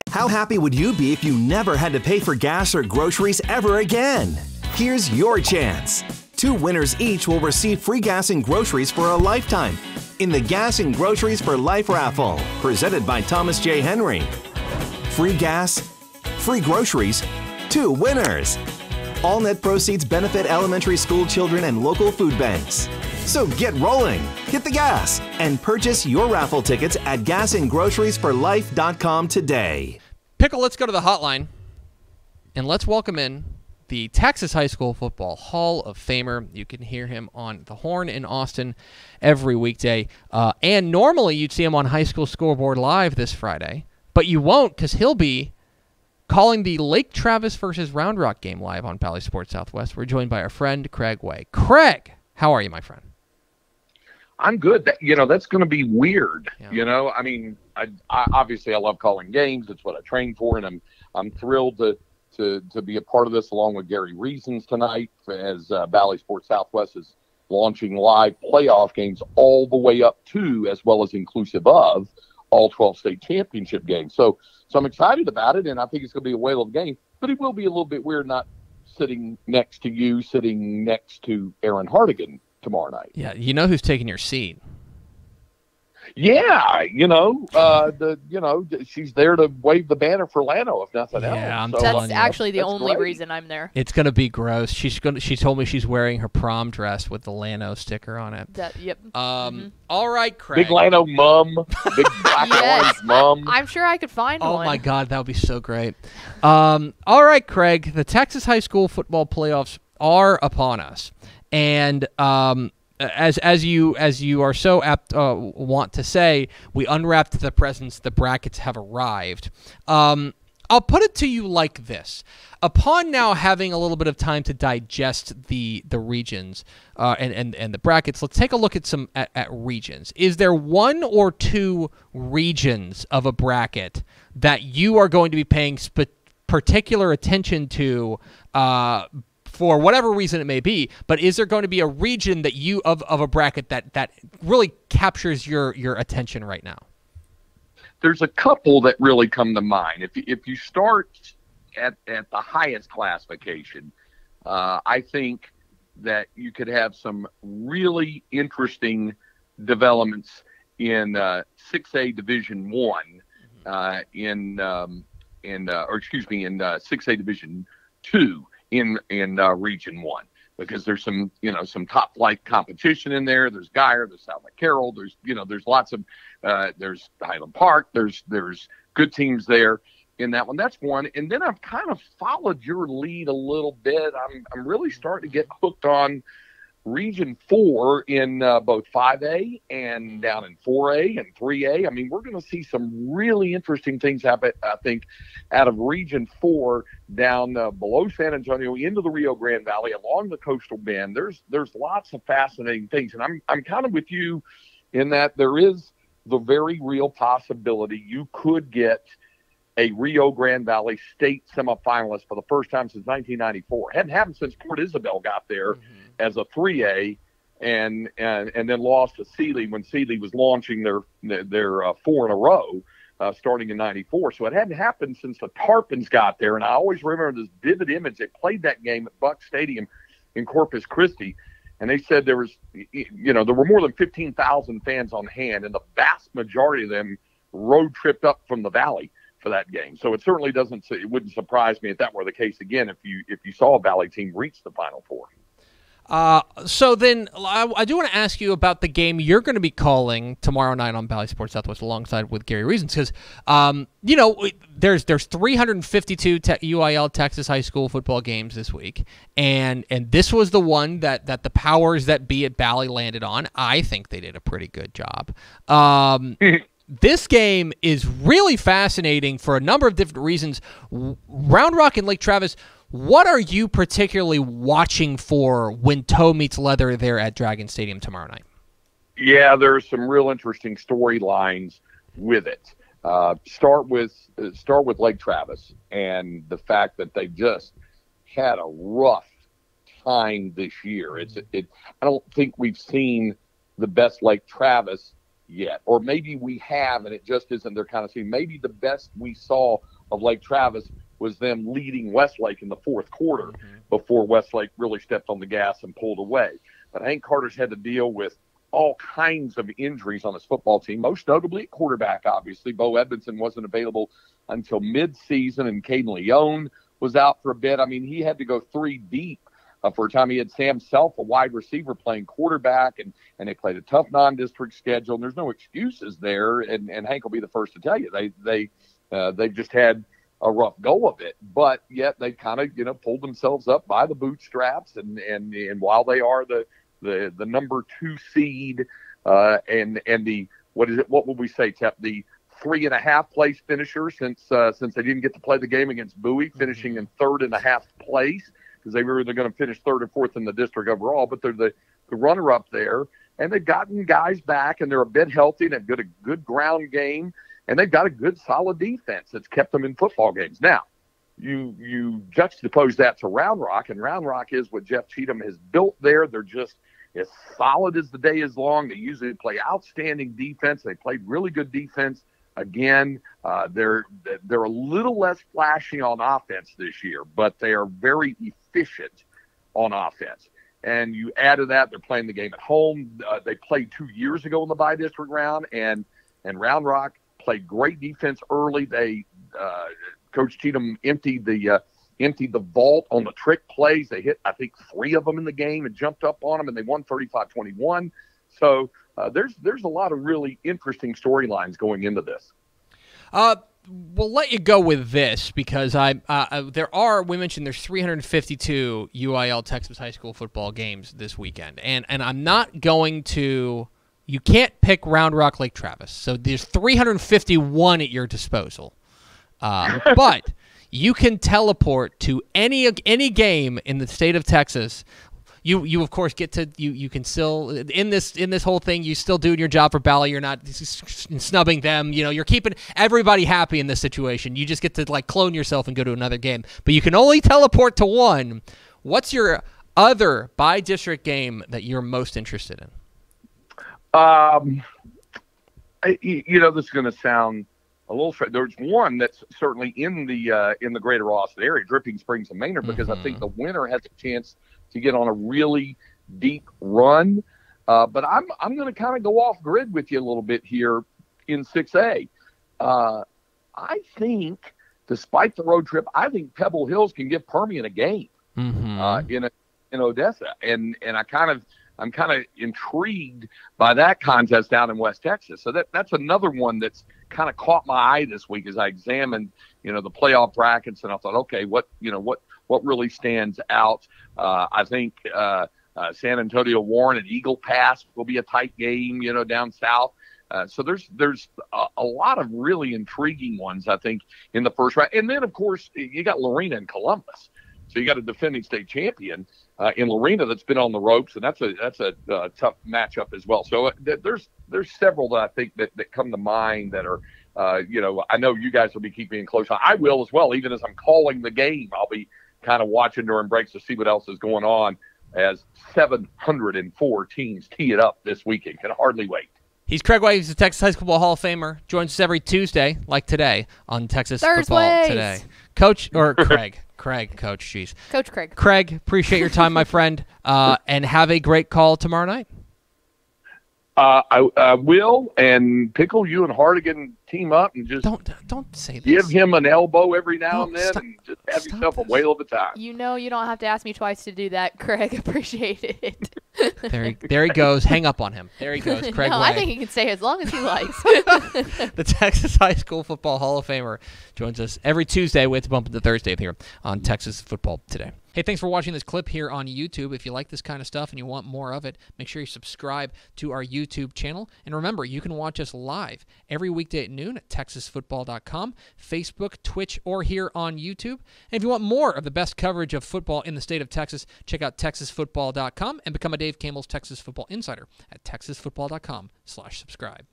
How happy would you be if you never had to pay for gas or groceries ever again? Here's your chance. 2 winners each will receive free gas and groceries for a lifetime in the Gas and Groceries for Life raffle, presented by Thomas J. Henry. Free gas, free groceries, 2 winners. All net proceeds benefit elementary school children and local food banks. So get rolling, hit the gas, and purchase your raffle tickets at gasandgroceriesforlife.com today. Pickle, let's go to the hotline, and let's welcome in the Texas High School Football Hall of Famer. You can hear him on the Horn in Austin every weekday. And normally you'd see him on High School Scoreboard Live this Friday, but you won't because he'll be calling the Lake Travis versus Round Rock game live on Bally Sports Southwest. We're joined by our friend Craig Way. Craig, how are you, my friend? I'm good. That's going to be weird. Yeah. I mean, I obviously I love calling games. It's what I train for, and I'm thrilled to be a part of this along with Gary Reasons tonight as Bally Sports Southwest is launching live playoff games all the way up to, as well as inclusive of, all 12 state championship games. So I'm excited about it, and I think it's going to be a whale of a game. But it will be a little bit weird not sitting next to you, sitting next to Aaron Hardigan tomorrow night. Yeah, you know who's taking your seat. Yeah, she's there to wave the banner for Llano, if nothing else. I'm So, telling That's you. actually the That's only great. reason I'm there. It's gonna be gross. She told me she's wearing her prom dress with the Llano sticker on it. Yep. All right, Craig. Big Llano mum, big black Yes. orange mum. I'm sure I could find Oh one. my God, that would be so great. All right, Craig. The Texas High School football playoffs are upon us, and as you are so apt want to say, we unwrapped the presents. The brackets have arrived. I'll put it to you like this: upon now having a little bit of time to digest the regions and the brackets, let's take a look at some at regions. Is there 1 or 2 regions of a bracket that you are going to be paying particular attention to? For whatever reason it may be, but is there going to be a region that you of a bracket that really captures your attention right now? There's a couple that really come to mind. If you start at the highest classification, I think that you could have some really interesting developments in 6A Division 1 in 6A Division 2 in Region 1, because there's some top flight competition in there. There's Geyer, there's South Lake Carroll, there's lots of there's Highland Park, there's good teams there in that one. That's one. And then I've kind of followed your lead a little bit. I'm really starting to get hooked on Region 4 in both 5A and down in 4A and 3A. I mean, we're going to see some really interesting things happen, I think, out of Region 4 down below San Antonio into the Rio Grande Valley along the coastal bend. There's lots of fascinating things, and I'm kind of with you in that there is the very real possibility you could get a Rio Grande Valley state semifinalist for the first time since 1994. Hadn't happened since Port Isabel got there as a 3A, and then lost to Sealy when Sealy was launching their 4 in a row, starting in 94. So it hadn't happened since the Tarpons got there. And I always remember this vivid image. They played that game at Buck Stadium in Corpus Christi, and they said there were more than 15,000 fans on hand, and the vast majority of them road tripped up from the valley for that game. So it certainly wouldn't surprise me if that were the case again, if you saw a Valley team reach the Final Four. So then I do want to ask you about the game you're going to be calling tomorrow night on Bally Sports Southwest alongside with Gary Reasons, because there's 352 UIL Texas high school football games this week, and this was the one that the powers that be at Bally landed on. I think they did a pretty good job. This game is really fascinating for a number of different reasons. Round Rock and Lake Travis, what are you particularly watching for when toe meets leather there at Dragon Stadium tomorrow night? Yeah, there's some real interesting storylines with it. Start with Lake Travis and the fact that they just had a rough time this year. I don't think we've seen the best Lake Travis yet, or maybe we have, and it just isn't their kind of scene. Maybe the best we saw of Lake Travis was them leading Westlake in the fourth quarter before Westlake really stepped on the gas and pulled away. But Hank Carter's had to deal with all kinds of injuries on his football team, most notably at quarterback, obviously. Bo Edmondson wasn't available until mid-season, and Caden Leone was out for a bit. I mean, he had to go 3 deep for a time. He had Sam Self, a wide receiver, playing quarterback, and they played a tough non-district schedule, and there's no excuses there, and Hank will be the first to tell you. They've just had a rough go of it, but yet they kind of, pulled themselves up by the bootstraps, and while they are the number 2 seed, and the, what would we say, Tep, the 3.5 place finisher since they didn't get to play the game against Bowie, finishing in 3.5 place, because they were either going to finish 3rd or 4th in the district overall, but they're the runner-up there, and they've gotten guys back, and they're a bit healthy, and they've got a good ground game, and they've got a good, solid defense that's kept them in football games. Now, you juxtapose that to Round Rock, and Round Rock is what Jeff Cheatham has built there. They're just as solid as the day is long. They usually play outstanding defense. They played really good defense. Again, they're a little less flashy on offense this year, but they are very efficient on offense. And you add to that, they're playing the game at home. They played 2 years ago in the bi-district round, and Round Rock played great defense early. Coach Cheatham emptied the vault on the trick plays. They hit, I think, 3 of them in the game and jumped up on them, and they won 35-21. So there's a lot of really interesting storylines going into this. We'll let you go with this because we mentioned there's 352 UIL Texas high school football games this weekend, and I'm not going to. You can't pick Round Rock Lake Travis, so there's 351 at your disposal. But you can teleport to any game in the state of Texas. You of course get to you can still in this whole thing. You still doing your job for Bally. You're not snubbing them. You're keeping everybody happy in this situation. You just get to clone yourself and go to another game. But you can only teleport to one. What's your other bi-district game that you're most interested in? This is going to sound a little strange. There's one that's certainly in the greater Austin area, Dripping Springs and Maynard, because I think the winner has a chance to get on a really deep run. But I'm going to kind of go off grid with you a little bit here in 6A. I think, despite the road trip, I think Pebble Hills can give Permian a game in Odessa, and I'm kind of intrigued by that contest down in West Texas. So that's another one that's kind of caught my eye this week as I examined, the playoff brackets, and I thought, okay, what really stands out? I think San Antonio Warren and Eagle Pass will be a tight game, down south. So there's a lot of really intriguing ones, I think, in the first round. And then, of course, you got Lorena and Columbus. So you got a defending state champion in Lorena that's been on the ropes, and that's a tough matchup as well. So there's several that I think that come to mind that are, I know you guys will be keeping a close eye. I will as well. Even as I'm calling the game, I'll be kind of watching during breaks to see what else is going on as 704 teams tee it up this weekend. Can hardly wait. He's Craig White. He's the Texas High School Hall of Famer. Joins us every Tuesday, like today, on Texas Football Today. Coach, or Craig. Coach, jeez. Coach Craig. Craig, appreciate your time, my friend, and have a great call tomorrow night. I will, and Pickle, you and Hardigan team up and just don't say this. Give him an elbow every now and then, and just have yourself a whale of a time. You don't have to ask me twice to do that, Craig. Appreciate it. There he goes. Hang up on him. There he goes. Craig No, Way. I think he can stay as long as he likes. The Texas High School Football Hall of Famer joins us every Tuesday. We have to bump into Thursday here on Texas Football Today. Hey, thanks for watching this clip here on YouTube. If you like this kind of stuff and you want more of it, make sure you subscribe to our YouTube channel. And remember, you can watch us live every weekday at noon at TexasFootball.com, Facebook, Twitch, or here on YouTube. And if you want more of the best coverage of football in the state of Texas, check out TexasFootball.com and become a Dave Campbell's Texas Football Insider at TexasFootball.com/subscribe.